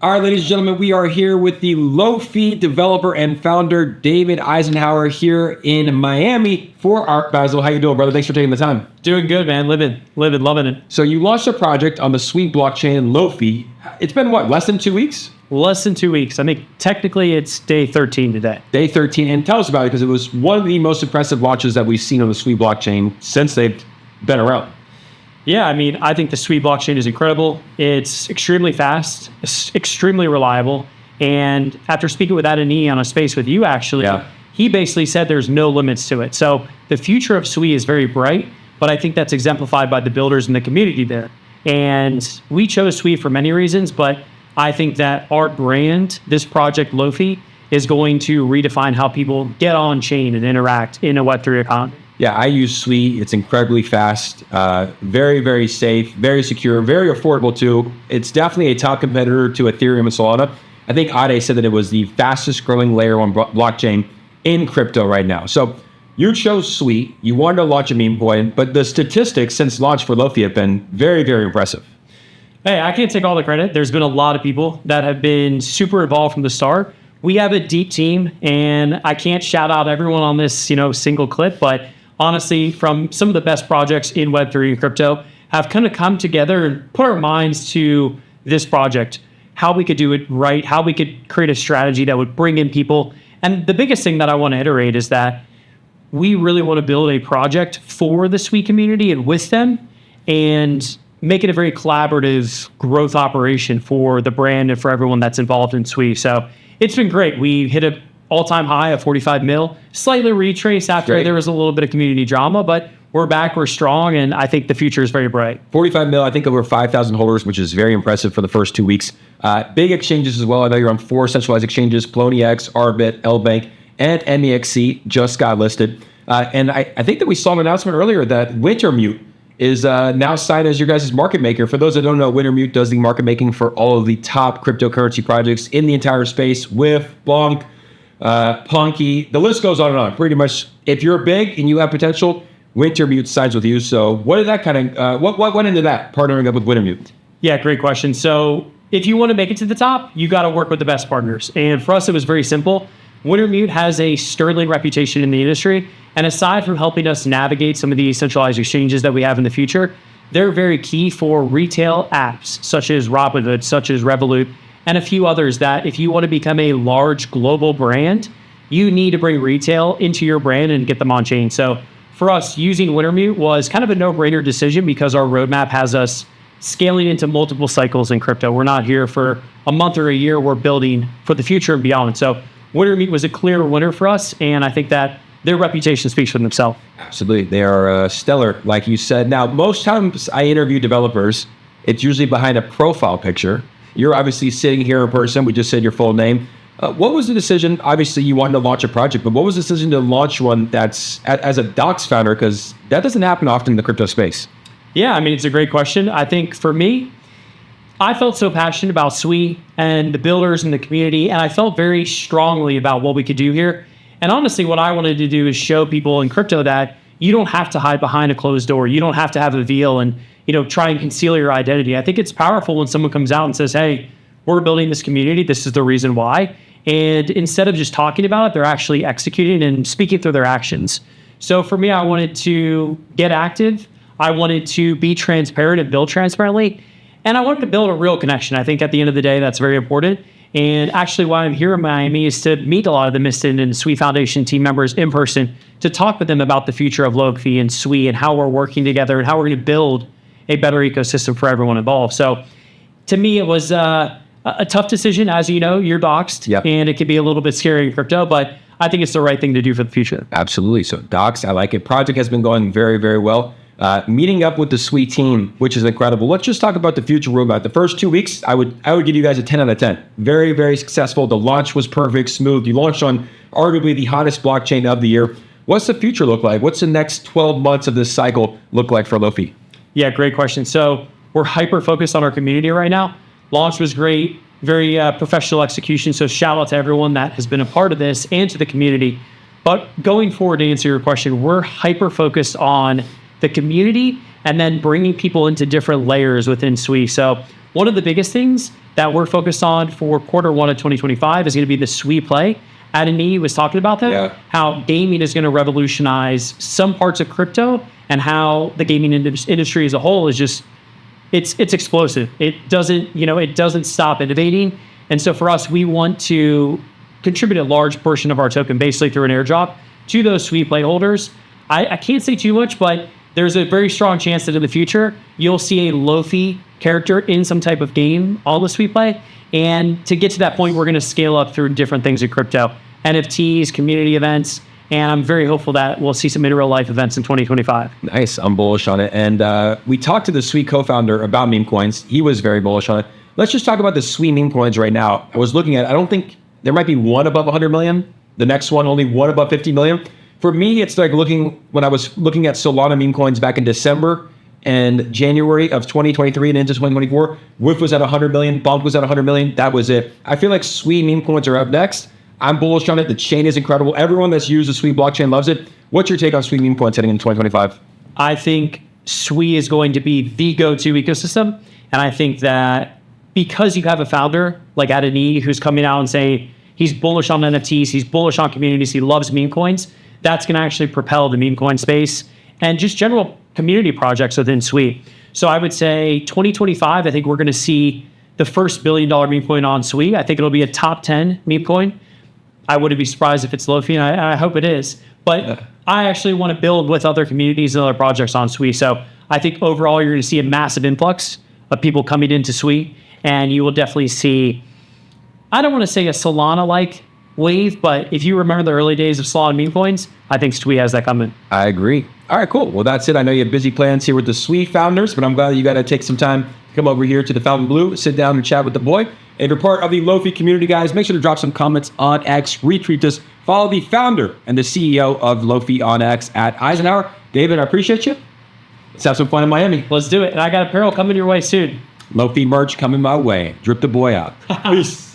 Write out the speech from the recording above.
All right, ladies and gentlemen, we are here with the LOFI developer and founder, David Eisenhower, here in Miami for Art Basel. How you doing, brother? Thanks for taking the time. Doing good, man. Living, loving it. So you launched a project on the sweet blockchain, LOFI. It's been, what, less than 2 weeks? Less than 2 weeks. I think technically it's day 13 today. Day 13. And tell us about it, because it was one of the most impressive launches that we've seen on the sweet blockchain since they've been around. Yeah, I mean, I think the Sweet blockchain is incredible. It's extremely fast, it's extremely reliable. And after speaking with Adani on a space with you, actually, he basically said there's no limits to it. So the future of Sweet is very bright, but I think that's exemplified by the builders in the community there. And we chose Sweet for many reasons, but I think that our brand, this project LOFI, is going to redefine how people get on chain and interact in a Web3 economy. Yeah, I use Sweet. It's incredibly fast, very, very safe, very secure, very affordable too. It's definitely a top competitor to Ethereum and Solana. I think Ade said that it was the fastest growing layer one blockchain in crypto right now. So you chose Sweet. You wanted to launch a meme coin, but the statistics since launch for LOFI have been very, very impressive. Hey, I can't take all the credit. There's been a lot of people that have been super involved from the start. We have a deep team, and I can't shout out everyone on this, single clip, but honestly, from some of the best projects in Web3 and crypto have kind of come together and put our minds to this project, how we could do it right, how we could create a strategy that would bring in people. And the biggest thing that I want to iterate is that we really want to build a project for the Sweet community and with them, and make it a very collaborative growth operation for the brand and for everyone that's involved in Sweet. So it's been great. We hit an all-time high of 45 mil, slightly retraced after there was a little bit of community drama, but we're back, we're strong, and I think the future is very bright. 45 mil, I think over 5,000 holders, which is very impressive for the first 2 weeks. Big exchanges as well. I know you're on 4 centralized exchanges: Poloniex, Arbit, LBank, and MEXC just got listed. And I think that we saw an announcement earlier that Wintermute is now signed as your guys' market maker. For those that don't know, Wintermute does the market making for all of the top cryptocurrency projects in the entire space: WIF, Bonk, Punky, the list goes on and on. Pretty much, if you're big and you have potential, Wintermute signs with you. So what did that kind of, what went into that, partnering up with Wintermute? Yeah, great question. So if you want to make it to the top, you got to work with the best partners. And for us, it was very simple. Wintermute has a sterling reputation in the industry. And aside from helping us navigate some of the centralized exchanges that we have in the future, they're very key for retail apps, such as Robinhood, such as Revolut, and a few others that if you want to become a large global brand, you need to bring retail into your brand and get them on chain. So for us, using Wintermute was kind of a no-brainer decision because our roadmap has us scaling into multiple cycles in crypto. We're not here for a month or a year. We're building for the future and beyond. So Wintermute was a clear winner for us, and I think that their reputation speaks for themselves. Absolutely. They are stellar, like you said. Now, most times I interview developers, it's usually behind a profile picture. You're obviously sitting here in person. We just said your full name. What was the decision? Obviously, you wanted to launch a project, but what was the decision to launch one that's as a Docs founder? Because that doesn't happen often in the crypto space. Yeah, I mean, it's a great question. I think for me, I felt so passionate about Sweet and the builders and the community, and I felt very strongly about what we could do here. And honestly, what I wanted to do is show people in crypto that you don't have to hide behind a closed door. You don't have to have a veil and try and conceal your identity. I think it's powerful when someone comes out and says, hey, we're building this community. This is the reason why. And instead of just talking about it, they're actually executing and speaking through their actions. So for me, I wanted to get active. I wanted to be transparent and build transparently. And I wanted to build a real connection. I think at the end of the day, that's very important. And actually why I'm here in Miami is to meet a lot of the Mistin and Sweet Foundation team members in person to talk with them about the future of LOFI and Sweet and how we're working together and how we're going to build a better ecosystem for everyone involved. So to me, it was a tough decision. As you know, you're doxed, and it can be a little bit scary in crypto, but I think it's the right thing to do for the future. Absolutely. So doxed, I like it. Project has been going very, very well. Meeting up with the Sweet team, which is incredible. Let's just talk about the future roadmap. The first 2 weeks, I would give you guys a 10 out of 10. Very, very successful. The launch was perfect, smooth. You launched on arguably the hottest blockchain of the year. What's the future look like? What's the next 12 months of this cycle look like for LOFI? Yeah, great question. So we're hyper-focused on our community right now. Launch was great, very professional execution. So shout out to everyone that has been a part of this and to the community. But going forward, to answer your question, we're hyper-focused on the community, and then bringing people into different layers within SWE. So one of the biggest things that we're focused on for quarter one of 2025 is going to be the SWE play. Adani was talking about that, how gaming is going to revolutionize some parts of crypto, and how the gaming industry as a whole is just, it's explosive. It doesn't stop innovating. And so for us, we want to contribute a large portion of our token basically through an airdrop to those SWE play holders. I can't say too much, but there's a very strong chance that in the future, you'll see a LOFI character in some type of game on the SWE play. And to get to that point, we're going to scale up through different things in crypto, NFTs, community events, and I'm very hopeful that we'll see some in real life events in 2025. Nice. I'm bullish on it. And we talked to the SWE co-founder about meme coins. He was very bullish on it. Let's just talk about the SWE meme coins right now. I was looking at, I don't think there might be one above 100 million. The next one, only one above 50 million. For me, it's like when I was looking at Solana meme coins back in December and January of 2023 and into 2024, WIF was at 100 million, Bump was at 100 million. That was it. I feel like SWE meme coins are up next. I'm bullish on it. The chain is incredible. Everyone that's used the SWE blockchain loves it. What's your take on SWE meme coins heading into 2025? I think SWE is going to be the go-to ecosystem. And I think that because you have a founder like Adani who's coming out and saying he's bullish on NFTs, he's bullish on communities, he loves meme coins, that's going to actually propel the meme coin space and just general community projects within SWE. So I would say 2025, I think we're going to see the first $1 billion meme coin on SWE. I think it'll be a top 10 meme coin. I wouldn't be surprised if it's LOFI, and I hope it is. But I actually want to build with other communities and other projects on SWE. So I think overall, you're going to see a massive influx of people coming into SWE, and you will definitely see, I don't want to say a Solana-like wave, but if you remember the early days of Solana meme coins, I think SWE has that coming. I agree. All right, cool. Well, that's it. I know you have busy plans here with the SWE founders, but I'm glad that you got to take some time to come over here to the Fountain Blue, sit down and chat with the boy. And if you're part of the LOFI community, guys, make sure to drop some comments on X, retweet us, follow the founder and the CEO of LOFI on X at Eisenhower. David, I appreciate you. Let's have some fun in Miami. Let's do it. And I got apparel coming your way soon. LOFI merch coming my way. Drip the boy out. Peace.